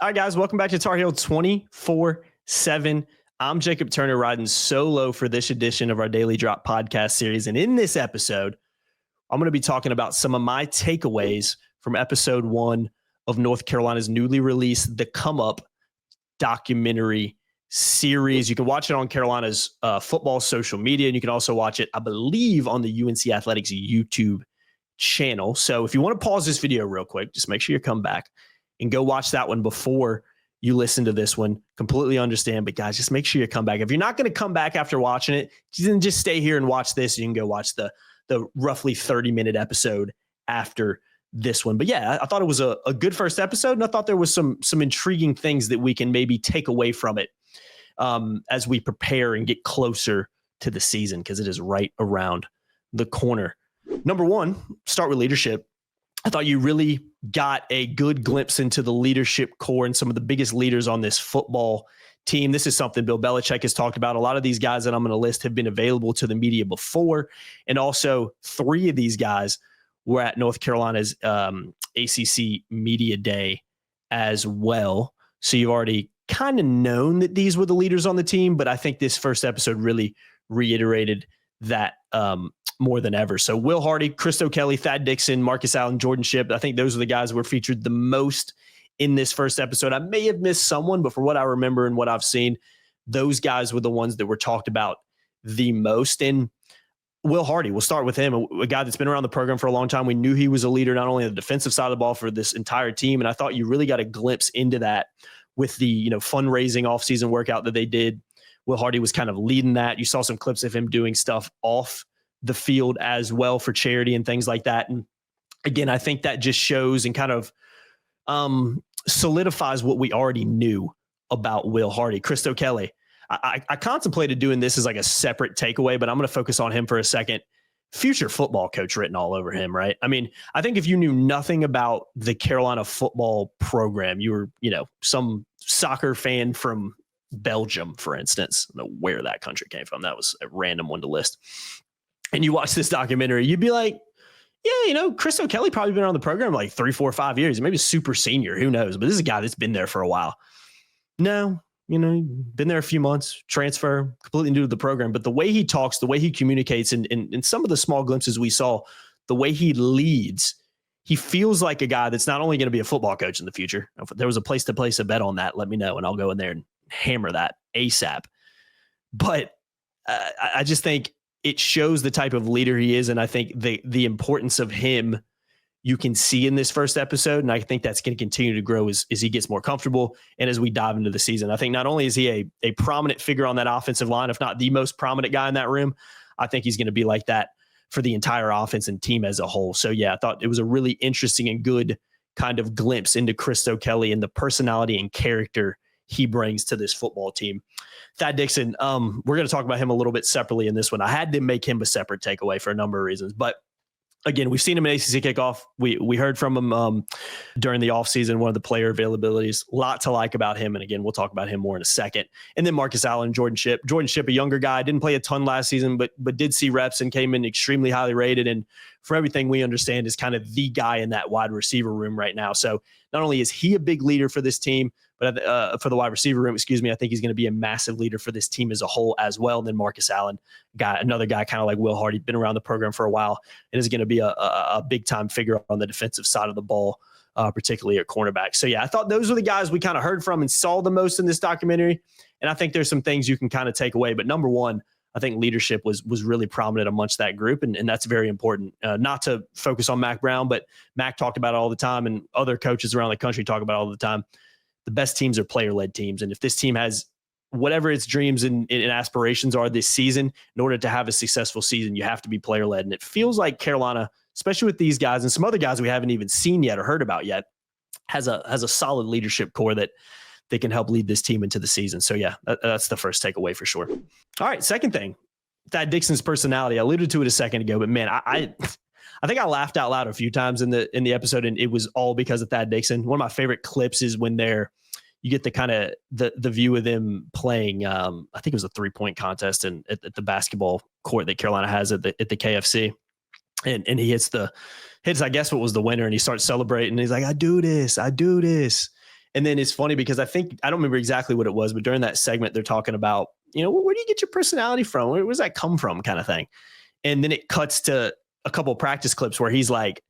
All right, guys, welcome back to Tar Heel 24/7. I'm Jacob Turner, riding solo for this edition of our Daily Drop podcast series. And in this episode, I'm going to be talking about some of my takeaways from episode 1 of North Carolina's newly released The Come Up documentary series. You can watch it on Carolina's football social media, and you can also watch it, I believe, on the UNC Athletics YouTube channel. So if you want to pause this video real quick, just make sure you come back and go watch that one before you listen to this one. Completely understand, but guys, just make sure you come back. If you're not going to come back after watching it, then just stay here and watch this. You can go watch the roughly 30-minute episode after this one. But yeah, I thought it was a good first episode, and I thought there was some intriguing things that we can maybe take away from it as we prepare and get closer to the season, because it is right around the corner. Number one, start with leadership. I thought you really got a good glimpse into the leadership core and some of the biggest leaders on this football team. This is something Bill Belichick has talked about. A lot of these guys that I'm going to list have been available to the media before. And also 3 of these guys were at North Carolina's ACC Media Day as well. So you've already kind of known that these were the leaders on the team, but I think this first episode really reiterated that more than ever. So Will Hardy, Christo Kelly, Thad Dixon, Marcus Allen, Jordan Shipp. I think those are the guys that were featured the most in this first episode. I may have missed someone, but for what I remember and what I've seen, those guys were the ones that were talked about the most. And Will Hardy, we'll start with him, a guy that's been around the program for a long time. We knew he was a leader, not only on the defensive side of the ball for this entire team. And I thought you really got a glimpse into that with the, fundraising offseason workout that they did. Will Hardy was kind of leading that. You saw some clips of him doing stuff off the field as well for charity and things like that. And again, I think that just shows and kind of solidifies what we already knew about Will Hardy. Christo Kelly, I contemplated doing this as like a separate takeaway, but I'm going to focus on him for a second. Future football coach written all over him, right? I mean, I think if you knew nothing about the Carolina football program, you were, some soccer fan from Belgium, for instance. I don't know where that country came from. That was a random one to list. And you watch this documentary, you'd be like, yeah, Christo Kelly probably been around the program like 3, 4, 5 years, maybe super senior, who knows? But this is a guy that's been there for a while. No, been there a few months, transfer, completely new to the program. But the way he talks, the way he communicates, and some of the small glimpses we saw, the way he leads, he feels like a guy that's not only going to be a football coach in the future. If there was a place to place a bet on that, let me know, and I'll go in there and hammer that ASAP. But I just think it shows the type of leader he is. And I think the importance of him you can see in this first episode. And I think that's going to continue to grow as he gets more comfortable and as we dive into the season. I think not only is he a prominent figure on that offensive line, if not the most prominent guy in that room, I think he's going to be like that for the entire offense and team as a whole. So yeah, I thought it was a really interesting and good kind of glimpse into Christo Kelly and the personality and character he brings to this football team. Thad Dixon, we're going to talk about him a little bit separately in this one. I had to make him a separate takeaway for a number of reasons, but again, we've seen him in ACC kickoff. We heard from him during the offseason, one of the player availabilities. A lot to like about him. And again, we'll talk about him more in a second. And then Marcus Allen, Jordan Shipp. Jordan Shipp, a younger guy, didn't play a ton last season, but did see reps and came in extremely highly rated. And for everything we understand, is kind of the guy in that wide receiver room right now. So not only is he a big leader for this team, but for the wide receiver room, I think he's going to be a massive leader for this team as a whole as well. And then Marcus Allen, another guy kind of like Will Hardy, been around the program for a while and is going to be a big-time figure on the defensive side of the ball, particularly at cornerback. So, yeah, I thought those were the guys we kind of heard from and saw the most in this documentary. And I think there's some things you can kind of take away. But number one, I think leadership was really prominent amongst that group, and that's very important. Not to focus on Mac Brown, but Mac talked about it all the time, and other coaches around the country talk about it all the time. The best teams are player-led teams, and if this team has whatever its dreams and aspirations are this season, in order to have a successful season, you have to be player-led. And it feels like Carolina, especially with these guys and some other guys we haven't even seen yet or heard about yet, has a solid leadership core that they can help lead this team into the season. So yeah, that's the first takeaway for sure. All right, second thing, Thad Dixon's personality. I alluded to it a second ago, but man, I think I laughed out loud a few times in the episode, and it was all because of Thad Dixon. One of my favorite clips is when you get the kind of the view of them playing. I think it was a 3-point contest at the basketball court that Carolina has at the KFC, and he hits I guess what was the winner, and he starts celebrating. And he's like, I do this. And then it's funny because I don't remember exactly what it was, but during that segment, they're talking about, where do you get your personality from? Where does that come from kind of thing? And then it cuts to a couple of practice clips where he's like,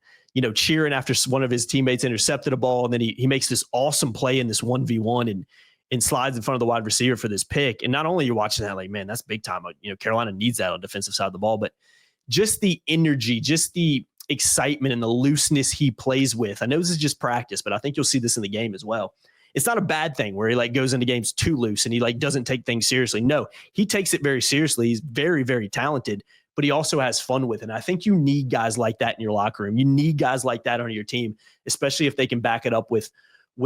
cheering after one of his teammates intercepted a ball. And then he makes this awesome play in this 1v1 and slides in front of the wide receiver for this pick. And not only you're watching that, like, man, that's big time. Carolina needs that on the defensive side of the ball, but just the energy, just the excitement and the looseness he plays with. I know this is just practice, but I think you'll see this in the game as well. It's not a bad thing where he like goes into games too loose and he like doesn't take things seriously. No, he takes it very seriously. He's very, very talented, but he also has fun with it. And I think you need guys like that in your locker room. You need guys like that on your team, especially if they can back it up with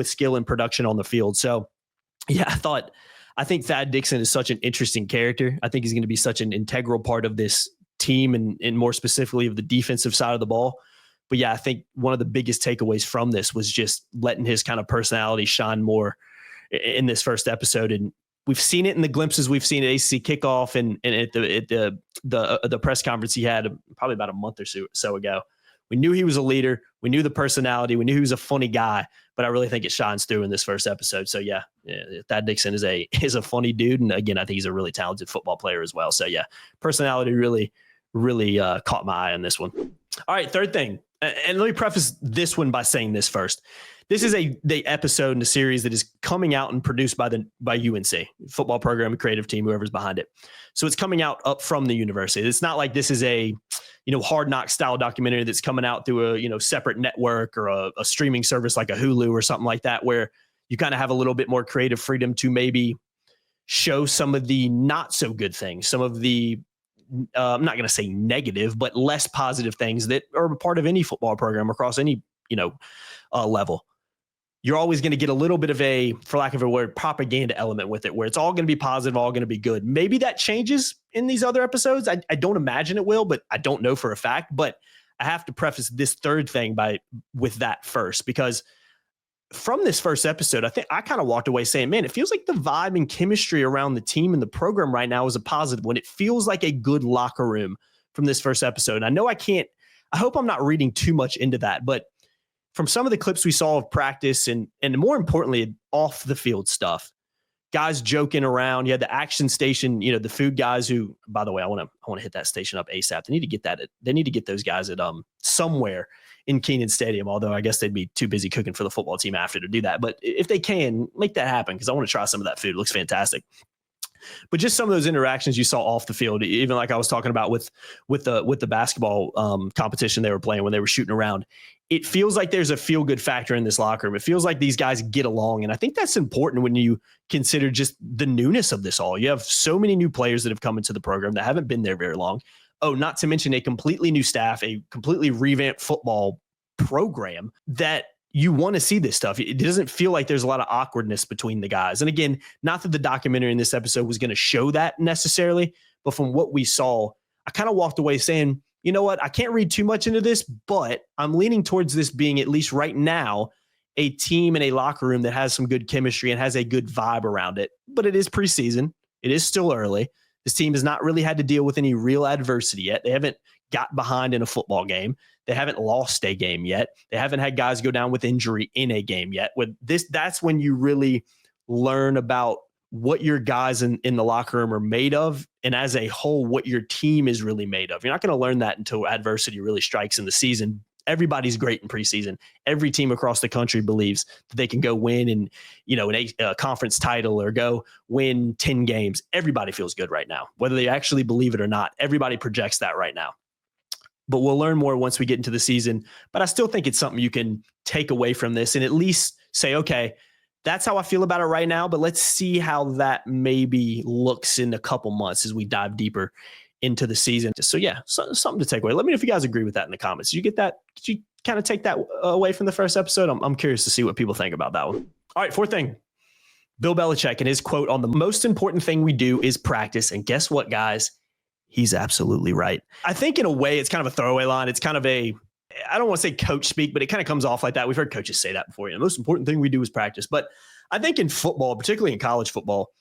skill and production on the field. So yeah, I think Thad Dixon is such an interesting character. I think he's going to be such an integral part of this team and more specifically of the defensive side of the ball. But yeah, I think one of the biggest takeaways from this was just letting his kind of personality shine more in this first episode. And we've seen it in the glimpses we've seen at ACC kickoff and at the press conference he had probably about a month or so ago. We knew he was a leader. We knew the personality. We knew he was a funny guy, but I really think it shines through in this first episode. So yeah, Thad Dixon is a funny dude. And again, I think he's a really talented football player as well. So yeah, personality really caught my eye on this one. All right, third thing. And let me preface this one by saying this first. This is the episode in the series that is coming out and produced by UNC, football program and creative team, whoever's behind it. So it's coming out up from the university. It's not like this is a hard knock style documentary that's coming out through a separate network or a streaming service like a Hulu or something like that, where you kind of have a little bit more creative freedom to maybe show some of the not so good things, some of the I'm not going to say negative, but less positive things that are a part of any football program across any level. You're always going to get a little bit of a, for lack of a word, propaganda element with it, where it's all going to be positive, all going to be good. Maybe that changes in these other episodes. I don't imagine it will, but I don't know for a fact. But I have to preface this third thing with that first, because from this first episode, I think I kind of walked away saying, man, it feels like the vibe and chemistry around the team and the program right now is a positive one. It feels like a good locker room from this first episode. And I know I hope I'm not reading too much into that, but from some of the clips we saw of practice and more importantly, off the field stuff, guys joking around. You had the action station, the food guys who, by the way, I want to hit that station up ASAP. They need to get those guys at somewhere in Kenan Stadium, although I guess they'd be too busy cooking for the football team after to do that. But if they can, make that happen, because I want to try some of that food. It looks fantastic. But just some of those interactions you saw off the field, even like I was talking about with the basketball competition they were playing when they were shooting around, it feels like there's a feel-good factor in this locker room. It feels like these guys get along, and I think that's important when you consider just the newness of this all. You have so many new players that have come into the program that haven't been there very long. Oh, not to mention a completely new staff, a completely revamped football program that you want to see this stuff. It doesn't feel like there's a lot of awkwardness between the guys. And again, not that the documentary in this episode was going to show that necessarily, but from what we saw, I kind of walked away saying, you know what, I can't read too much into this, but I'm leaning towards this being, at least right now, a team and a locker room that has some good chemistry and has a good vibe around it. But it is preseason. It is still early. This team has not really had to deal with any real adversity yet. They haven't got behind in a football game. They haven't lost a game yet. They haven't had guys go down with injury in a game yet. With this, that's when you really learn about what your guys in the locker room are made of, and as a whole, what your team is really made of. You're not going to learn that until adversity really strikes in the season. Everybody's great in preseason. Every team across the country believes that they can go win and, a conference title or go win 10 games. Everybody feels good right now, whether they actually believe it or not. Everybody projects that right now. But we'll learn more once we get into the season. But I still think it's something you can take away from this and at least say, okay, that's how I feel about it right now, but let's see how that maybe looks in a couple months as we dive deeper into the season. So yeah, something to take away. Let me know if you guys agree with that in the comments. Did you get that? Did you kind of take that away from the first episode? I'm curious to see what people think about that one. All right, fourth thing. Bill Belichick and his quote on the most important thing we do is practice. And guess what, guys? He's absolutely right. I think in a way it's kind of a throwaway line. It's kind of I don't want to say coach speak, but it kind of comes off like that. We've heard coaches say that before. The most important thing we do is practice. But I think in football, particularly in college football,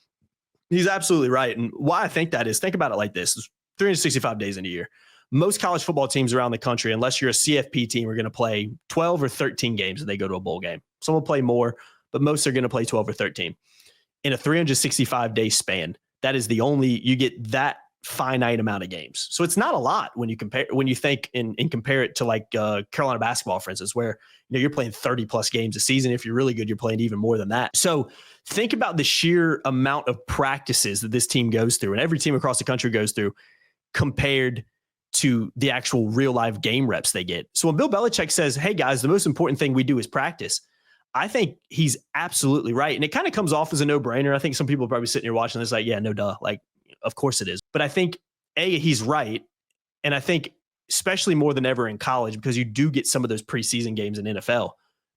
he's absolutely right. And why I think that is, think about it like this. It's 365 days in a year. Most college football teams around the country, unless you're a CFP team, are going to play 12 or 13 games and they go to a bowl game. Some will play more, but most are going to play 12 or 13 in a 365-day span. That is the only, you get that finite amount of games. So it's not a lot when you think and compare it to like Carolina basketball, for instance, where you're playing 30 plus games a season. If you're really good, you're playing even more than that. So think about the sheer amount of practices that this team goes through and every team across the country goes through compared to the actual real life game reps they get. So when Bill Belichick says, hey guys, the most important thing we do is practice, I think he's absolutely right. And it kind of comes off as a no-brainer. I think some people are probably sitting here watching this like, yeah, no duh. Like, of course it is. But I think, he's right. And I think especially more than ever in college, because you do get some of those preseason games in NFL.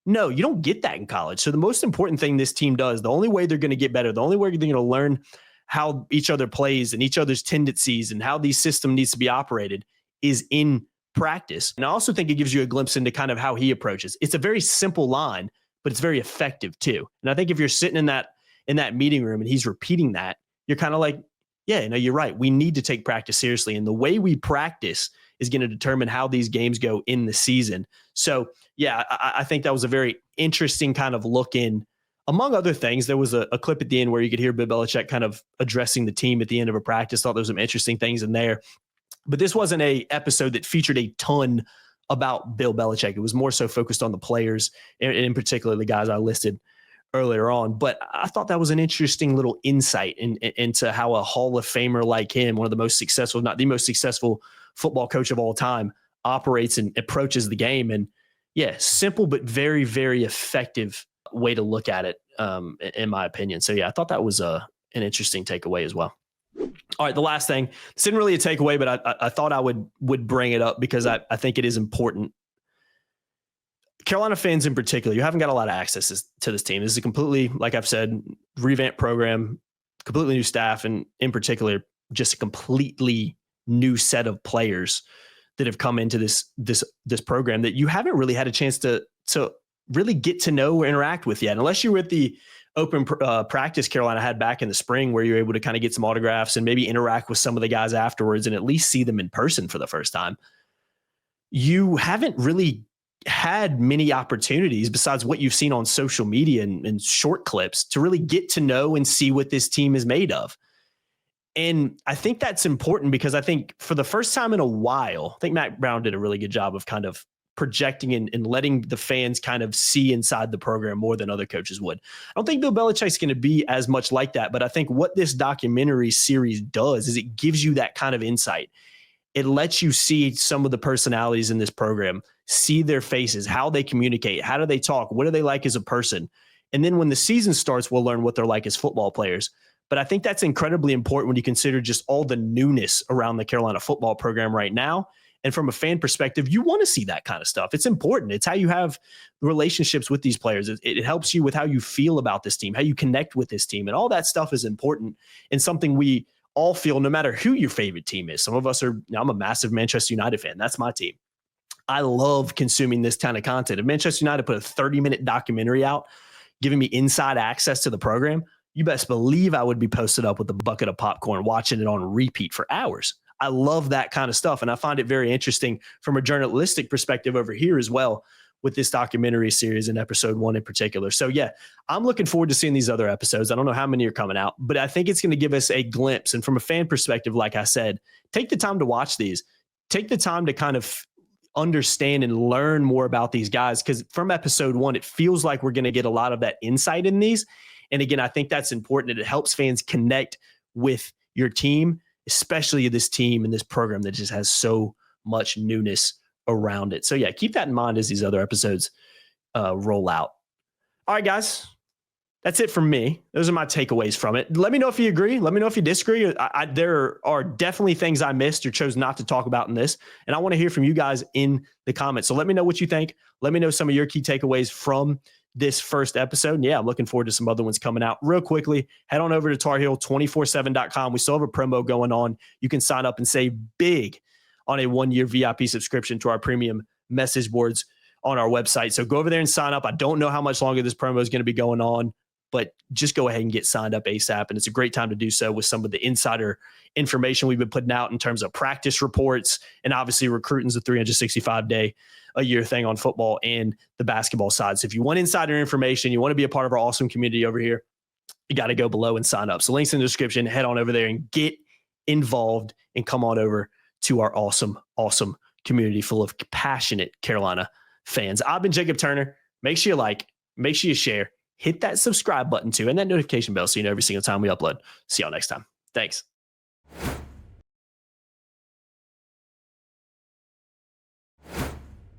No, you don't get that in college. So the most important thing this team does, the only way they're going to get better, the only way they're going to learn how each other plays and each other's tendencies and how these system needs to be operated is in practice. And I also think it gives you a glimpse into kind of how he approaches. It's a very simple line, but it's very effective too. And I think if you're sitting in that meeting room and he's repeating that, you're kind of like, yeah, no, you're right. We need to take practice seriously. And the way we practice is going to determine how these games go in the season. So yeah, I think that was a very interesting kind of look in. Among other things, there was a clip at the end where you could hear Bill Belichick kind of addressing the team at the end of a practice. Thought there was some interesting things in there. But this wasn't a episode that featured a ton about Bill Belichick. It was more so focused on the players, and in particular the guys I listed earlier on. But I thought that was an interesting little insight into how a Hall of Famer like him, one of the most successful, not the most successful football coach of all time, operates and approaches the game. And yeah, simple but very, very effective way to look at it, in my opinion. So yeah, I thought that was an interesting takeaway as well. All right, the last thing. This isn't really a takeaway, but I thought I would bring it up because I think it is important. Carolina fans in particular, you haven't got a lot of access to this team. This is a completely, like I've said, revamped program, completely new staff, and in particular, just a completely new set of players that have come into this program that you haven't really had a chance to really get to know or interact with yet, unless you were at the open practice Carolina had back in the spring, where you're able to kind of get some autographs and maybe interact with some of the guys afterwards and at least see them in person for the first time. You haven't really had many opportunities besides what you've seen on social media and short clips to really get to know and see what this team is made of. And I think that's important because I think for the first time in a while, I think Matt Brown did a really good job of kind of projecting and letting the fans kind of see inside the program more than other coaches would. I don't think Bill Belichick's going to be as much like that, but I think what this documentary series does is it gives you that kind of insight. It lets you see some of the personalities in this program, see their faces, how they communicate, how do they talk, what are they like as a person? And then when the season starts, we'll learn what they're like as football players. But I think that's incredibly important when you consider just all the newness around the Carolina football program right now. And from a fan perspective, you want to see that kind of stuff. It's important. It's how you have relationships with these players. It helps you with how you feel about this team, how you connect with this team. And all that stuff is important and something we all feel no matter who your favorite team is. Some of us are, I'm a massive Manchester United fan. That's my team. I love consuming this kind of content. If Manchester United put a 30-minute documentary out, giving me inside access to the program, you best believe I would be posted up with a bucket of popcorn, watching it on repeat for hours. I love that kind of stuff. And I find it very interesting from a journalistic perspective over here as well with this documentary series in episode 1 in particular. So yeah, I'm looking forward to seeing these other episodes. I don't know how many are coming out, but I think it's going to give us a glimpse. And from a fan perspective, like I said, take the time to watch these. Take the time to kind of understand and learn more about these guys, because from episode 1, it feels like we're going to get a lot of that insight in these. And again, I think that's important. It helps fans connect with your team, especially this team and this program that just has so much newness around it. So yeah, keep that in mind as these other episodes roll out. All right, guys, that's it from me. Those are my takeaways from it. Let me know if you agree. Let me know if you disagree. There are definitely things I missed or chose not to talk about in this, and I want to hear from you guys in the comments. So let me know what you think. Let me know some of your key takeaways from this first episode. And yeah, I'm looking forward to some other ones coming out. Real quickly, head on over to TarHeal247.com. We still have a promo going on. You can sign up and save big on a 1-year VIP subscription to our premium message boards on our website. So go over there and sign up. I don't know how much longer this promo is going to be going on. but just go ahead and get signed up ASAP. And it's a great time to do so with some of the insider information we've been putting out in terms of practice reports, and obviously recruiting's a 365-day a year thing on football and the basketball side. So if you want insider information, you want to be a part of our awesome community over here, you got to go below and sign up. So links in the description, head on over there and get involved and come on over to our awesome, awesome community full of passionate Carolina fans. I've been Jacob Turner. Make sure you like, make sure you share, hit that subscribe button too, and that notification bell so you know every single time we upload. See y'all next time. Thanks.